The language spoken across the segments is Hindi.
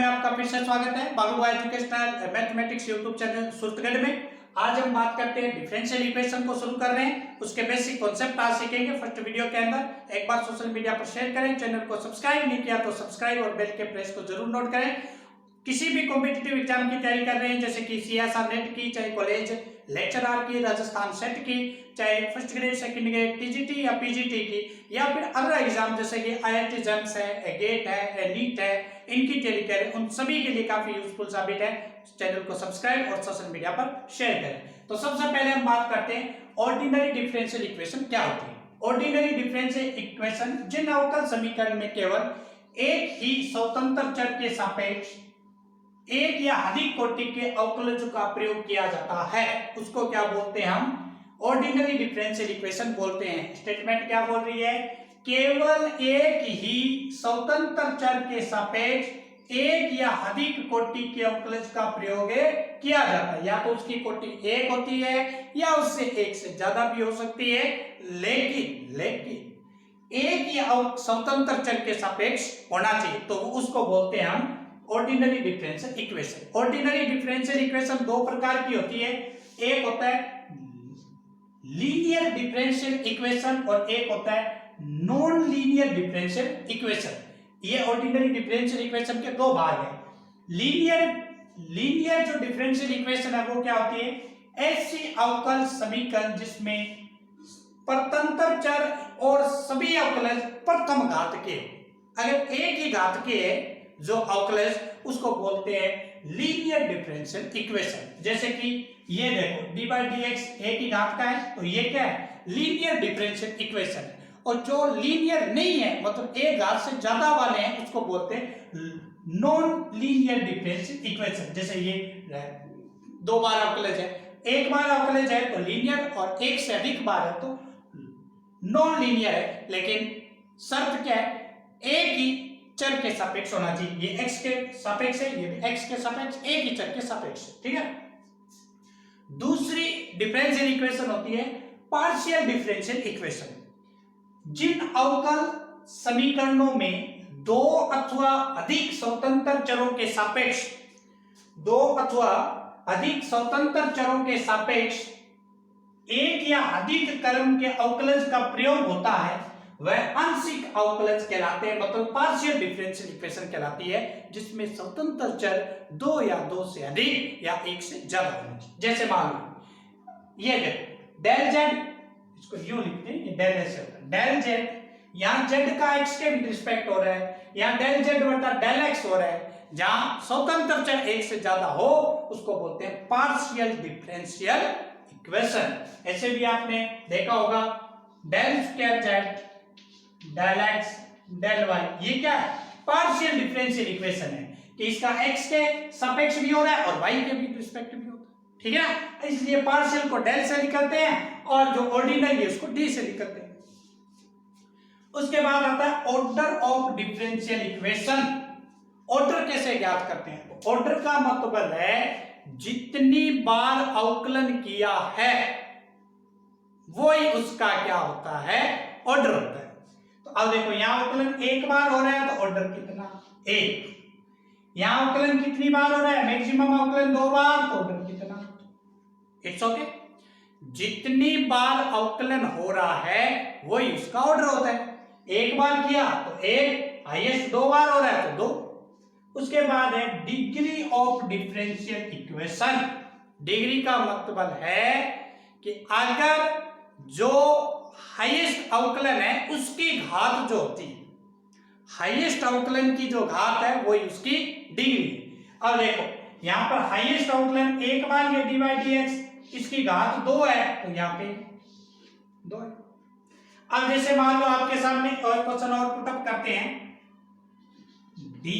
में आपका फिर से स्वागत है बाबू educational mathematics YouTube channel Suratgarh में। आज हम बात करते हैं डिफरेंशियल इक्वेशन को शुरू कर रहे हैं, उसके बेसिक कॉन्सेप्ट आज सीखेंगे फर्स्ट वीडियो के अंदर। एक बार सोशल मीडिया पर शेयर करें, चैनल को सब्सक्राइब नहीं किया तो सब्सक्राइब और बेल के प्रेस को जरूर नोट करें। किसी भी कॉम्पिटिटिव एग्जाम की तैयारी कर रहे हैं जैसे कि सीएसआर नेट की, चाहे कॉलेज लेक्चरर की, राजस्थान सेट की, चाहे first grade second grade TGT या पीजीटी की, या फिर अदर एग्जाम जैसे कि आईआईटी जेम्स है, गेट है, नीट है, इनकी तैयारी करें, उन सभी के लिए काफी यूजफुल साबित है। चैनल को सब्सक्राइब और सोशल मीडिया पर शेयर करें। तो सबसे पहले हम बात करते हैं ऑर्डिनरी डिफरेंशियल इक्वेशन क्या होती है। ऑर्डिनरी डिफरेंशियल इक्वेशन जिन अवकल समीकरण में केवल एक ही स्वतंत्र चर के सापेक्ष एक या अधिक कोटि के अवकलज का प्रयोग किया जाता है उसको क्या बोलते हैं हम ऑर्डिनरी डिफरेंशियल इक्वेशन बोलते हैं। स्टेटमेंट क्या बोल रही है, केवल एक ही स्वतंत्र चर के सापेक्ष एक या अधिक कोटि के अवकलज का प्रयोग किया जाता है। या तो उसकी कोटि एक होती है या उससे एक से ज्यादा भी हो सकती है, लेकिन एक या स्वतंत्र चर के सापेक्ष होना चाहिए, तो उसको बोलते हैं हम ordinary differential equation. Ordinary differential equation दो प्रकार की होती है, एक होता है लीनियर डिफरेंशियल इक्वेशन और एक होता है नॉन लीनियर डिफरेंशियल इक्वेशन। ये ऑर्डिनरी डिफरेंशियल इक्वेशन के दो भाग हैं। लीनियर जो डिफरेंशियल इक्वेशन है वो क्या होती है, ऐसी अवकल समीकरण जिसमें परतंत्र चर और सभी अवकलज प्रथम घात के, अगर एक ही घात के जो अवकलज उसको बोलते हैं लीनियर डिफरेंशियल इक्वेशन। जैसे कि ये देखो dy dx एक ही घात का है तो ये क्या है, लीनियर डिफरेंशियल इक्वेशन। और जो लीनियर नहीं है मतलब एक घात से ज्यादा वाले हैं उसको बोलते हैं नॉन लीनियर डिफरेंशियल इक्वेशन। जैसे ये दो बार अवकलज है, एक बार अवकलज है तो लीनियर और एक से अधिक बार है तो नॉन लीनियर है, लेकिन शर्त क्या है, एक ही चर के सापेक्ष होना चाहिए। ये x के सापेक्ष है, ये भी x के सापेक्ष, एक ही चर के सापेक्ष, ठीक है। दूसरी डिफरेंशियल इक्वेशन होती है पार्शियल डिफरेंशियल इक्वेशन। जिन अवकल समीकरणों में दो अथवा अधिक स्वतंत्र चरों के सापेक्ष एक या अधिक क्रम के अवकलज का प्रयोग होता है वह आंशिक अवकलज कहलाते हैं, मतलब पार्शियल डिफरेंशियल इक्वेशन कहलाती है, जिसमें स्वतंत्र चर दो या दो से अधिक या एक से ज्यादा होने चाहिए। जैसे मान लो ये देखो डेल जेड, इसको यूं लिखते हैं, ये डेल एस होता है, डेल जेड, यहाँ जेड का एक्स के रिस्पेक्ट हो रहा है, यहाँ डेल जेड बटा डेल एक्स हो रहा है। जहां स्वतंत्र चर एक से ज्यादा हो उसको बोलते हैं पार्शियल डिफरेंशियल इक्वेशन। ऐसे भी आपने देखा होगा del square Z del X del Y, ये क्या है, पार्शियल डिफरेंशियल इक्वेशन है कि इसका x के सापेक्ष भी हो रहा है और y के भी रिस्पेक्ट भी होता है, ठीक है। इसलिए पार्शियल को डेल से निकलते हैं और जो ऑर्डिनरी है उसको d से निकलते हैं। उसके बाद आता है order of differential equation. Order कैसे ज्ञात करते हैं, ऑर्डर का मतलब है जितनी बार अवकलन किया है वही उसका क्या होता है, ऑर्डर होता है। तो अब देखो यहाँ अवकलन एक बार हो रहा है तो ऑर्डर कितना, एक। यहाँ अवकलन कितनी बार हो रहा है, मैक्सिमम अवकलन दो बार तो ऑर्डर कितना, इट्स ओके। जितनी बार अवकलन हो रहा है वही उसका ऑर्डर होता है। एक बार किया तो एक, हाईएस्ट दो बार हो रहा है तो दो। उसके बाद है degree of differential equation. Degree का मतलब है कि अगर जो हाईएस्ट अवकलन है उसकी घात जो होती है, हाईएस्ट अवकलन की जो घात है वही उसकी डिग्री। अब देखो यहां पर हाईएस्ट अवकलन एक बार ये dy dx, इसकी घात दो है तो यहाँ पे दो है। अब जैसे मान लो आपके सामने और क्वेश्चन और पुटअप करते हैं, dy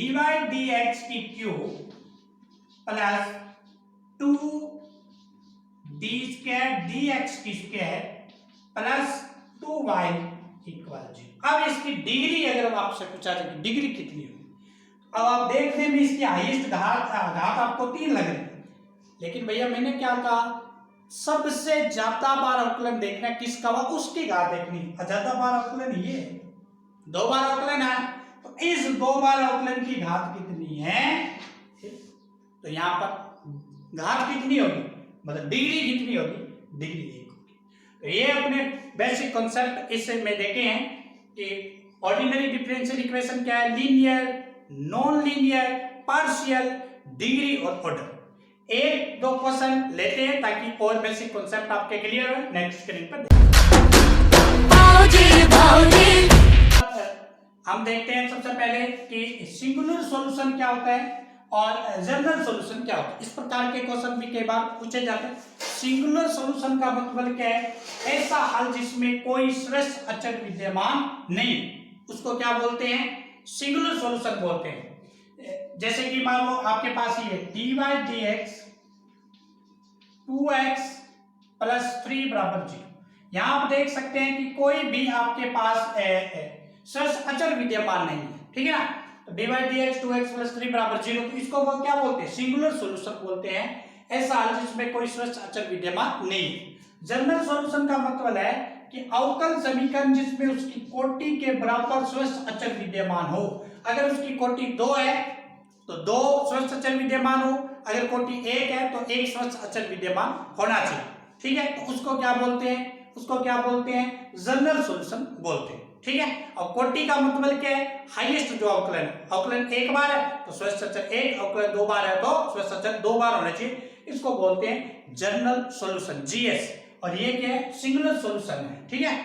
dx की cube plus 2d square dx की स्क्वायर प्लस 2y इक्वल 0। अब इसकी डिग्री अगर आपसे पूछा जाए कि डिग्री कितनी होगी, अब आप देखने में इसकी हाईएस्ट घात आपको 3 लग रही है, लेकिन भैया मैंने क्या कहा, सबसे ज्यादा बार अवकलन देखना है किसका हुआ, उसकी घात देखनी। ज्यादा बार अवकलन ये दो बार अवकलन है तो इस दो बार अवकलन की घात कितनी कितनी है, तो यहाँ पर घात कितनी होगी, मतलब डिग्री कितनी होगी, डिग्री 1 होगी। तो ये अपने बेसिक कॉन्सेप्ट इसमें देखे हैं कि ऑर्डिनरी डिफरेंशियल इक्वेशन क्या है, linear, non linear, partial, degree और ऑर्डर। एक दो क्वेश्चन लेते हैं ताकि और बेसिक कॉन्सेप्ट आपके क्लियर हो। नेक्स्ट स्क्रीन पर हम देखते हैं सबसे पहले कि सिंगुलर सॉल्यूशन क्या होता है और जनरल सॉल्यूशन क्या होता है। इस प्रकार के क्वेश्चन भी कई बार पूछे जाते हैं। सिंगुलर सॉल्यूशन का मतलब क्या है, ऐसा हल जिसमें कोई श्रेष्ठ अचर विद्यमान नहीं, उसको क्या बोलते हैं, सिंगुलर सॉल्यूशन बोलते हैं। जैसे कि मान लो आपके पास ये dy/dx 2x + 3 = 0। यहां आप देख सकते हैं कि कोई भी आपके पास श्रेष्ठ अचर विद्यमान नहीं है, ठीक है ना। तो dy/dx 2x + 3 = 0, तो इसको वो क्या बोलते हैं, सिंगुलर सॉल्यूशन बोलते हैं, ऐसा हल जिसमें कोई श्रेष्ठ अचर विद्यमान नहीं है। जनरल सॉल्यूशन का मतलब है कि अवकल समीकरण जिसमें उसकी कोटि के बराबर श्रेष्ठ अचर विद्यमान हो। अगर उसकी कोटि 2 है तो 2 श्रेष्ठ अचर विद्यमान हो, अगर कोटि 1 है तो 1 श्रेष्ठ अचर विद्यमान होना चाहिए, ठीक है। तो उसको क्या बोलते हैं, उसको क्या बोलते हैं, जनरल सॉल्यूशन बोलते हैं, ठीक है। और कोटि का मतलब क्या है, हाईएस्ट जो अवकलन, अवकलन 1 बार है तो श्रेष्ठ अचर 1, अवकलन 2 बार है तो श्रेष्ठ अचर 2 बार होने चाहिए, इसको बोलते हैं जनरल सॉल्यूशन, जीएस। और ये क्या है, सिंगुलर सॉल्यूशन है, ठीक है।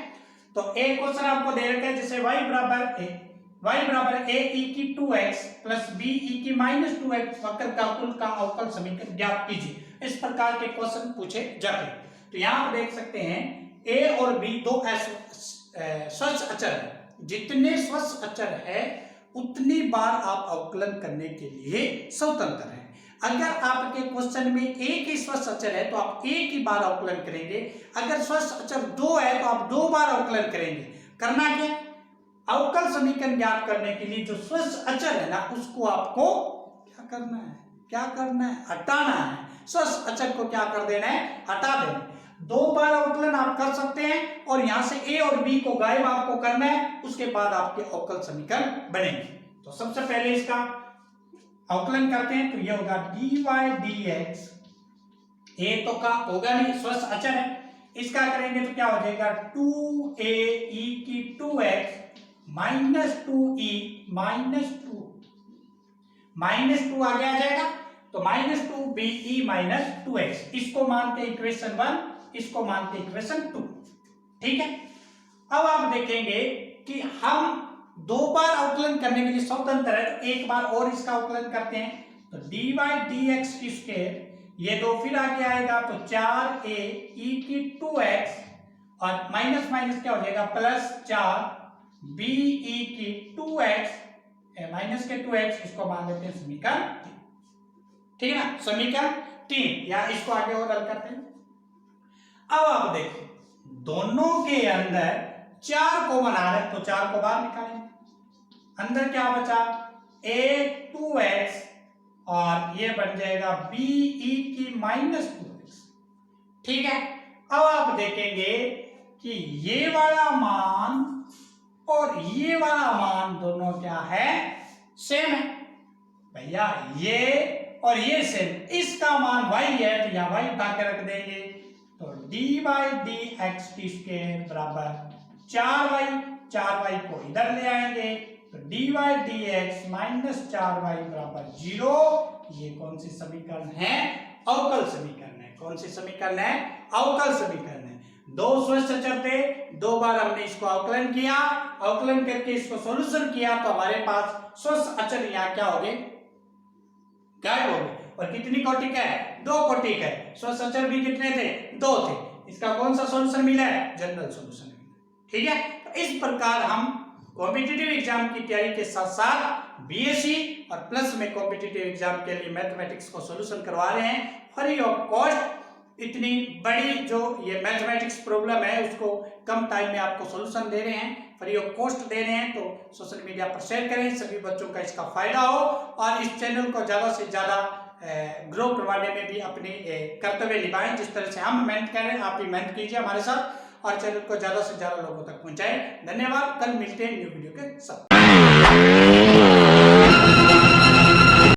तो एक क्वेश्चन आपको दे रखा है, जैसे y बराबर a e की 2x + b e की -2x वक्र का कुल का अवकल समीकरण ज्ञात कीजिए। इस प्रकार के क्वेश्चन पूछे जाते हैं। तो यहाँ आप देख सकते हैं a और b दो स्वच्छ अचर है, जितने स्वच्छ अचर है उतनी बार आप अवकलन करने के लिए स्वतंत्र हैं। अगर आपके क्वेश्चन में एक ही स्वच्छ अचर है तो आप एक ही बार अवकलन करेंगे, अगर स्वच्छ अचर 2 है तो आप 2 बार अवकलन करेंगे। करना क्या, अवकल समीकरण ज्ञात करने के लिए जो स्वच्छ अचर है ना, उसको आपको क्या करना है, हटाना है। स्वच्छ अचर को क्या कर देना है, हटा देना। 2 बार अवकलन आप कर सकते हैं और यहां से a और b को गायब आपको करना है, उसके बाद आपके अवकल समीकरण बनेंगे। तो सबसे पहले इसका अवकलन करते हैं, तो यह होगा dy/dx, a तो का होगा नहीं, स्वच्छ अचर है, इसका करेंगे तो क्या हो जाएगा 2a e की 2x -2e -2 आगे आ जाएगा, तो -2be -2x, इसको मानते इक्वेशन 1, इसको मानते इक्वेशन 2, ठीक है। अब आप देखेंगे कि हम 2 बार अवकलन करने के लिए स्वतंत्र है, तो एक बार और इसका अवकलन करते हैं, तो dy/dx², ये 2 फिर आगे आएगा तो 4a e की 2x और माइनस माइनस क्या हो जाएगा +4b e की 2x माइनस के 2x, इसको मान लेते हैं समीकरण 3, ठीक है ना, समीकरण 3, या इसको आगे और हल करते हैं। अब आप देखो दोनों के अंदर 4 कॉमन आ रहा है, तो 4 को बाहर निकालेंगे, अंदर क्या बचा a 2x और ये बन जाएगा b e की -2x, ठीक है। अब आप देखेंगे कि ये वाला मान और ये वाला मान दोनों क्या है, सेम है भैया, ये और ये सेम, इसका मान y है तो यहां y उठा के रख देंगे, तो dy/dx² बराबर 4y को इधर ले आएंगे, तो dy/dx -4y बराबर 0। ये कौन सी समीकरण है, अवकल समीकरण है। कौन सी समीकरण है, अवकल समीकरण है। 2 स्वच्छ अचर थे, 2 बार हमने इसको अवकलन किया, अवकलन करके इसको सॉल्यूशन किया, तो हमारे पास स्वच्छ अचर यहाँ क्या हो गए, गायब हो गए। और कितनी कोटि का है, 2 कोटि का है। स्वच्छ अचर भी कितने थे, 2 थे। इसका कौन सा सॉल्यूशन मिला है, जनरल सॉल्यूशन मिला, ठीक है। तो इस प्रकार हम कॉम्पिटिटिव एग्जाम की तैयारी के साथ साथ बीएससी और प्लस में कॉम्पिटिटिव एग्जाम के लिए मैथमेटिक्स को सॉल्यूशन करवा रहे हैं फ्री ऑफ कॉस्ट। इतनी बड़ी जो ये मैथमेटिक्स प्रॉब्लम है उसको कम टाइम में आपको सॉल्यूशन दे रहे हैं, फ्री ऑफ कॉस्ट दे रहे हैं। तो सोशल मीडिया पर शेयर करें, सभी बच्चों का इसका फायदा हो और इस चैनल को ज्यादा से ज्यादा ग्रो करवाने में भी अपनी कर्तव्य निभाएं। जिस तरह से हम मेहनत कर रहे हैं आप भी मेहनत कीजिए हमारे साथ और चैनल को ज्यादा से ज्यादा लोगों तक पहुंचाएं। धन्यवाद, कल मिलते हैं न्यू वीडियो के साथ।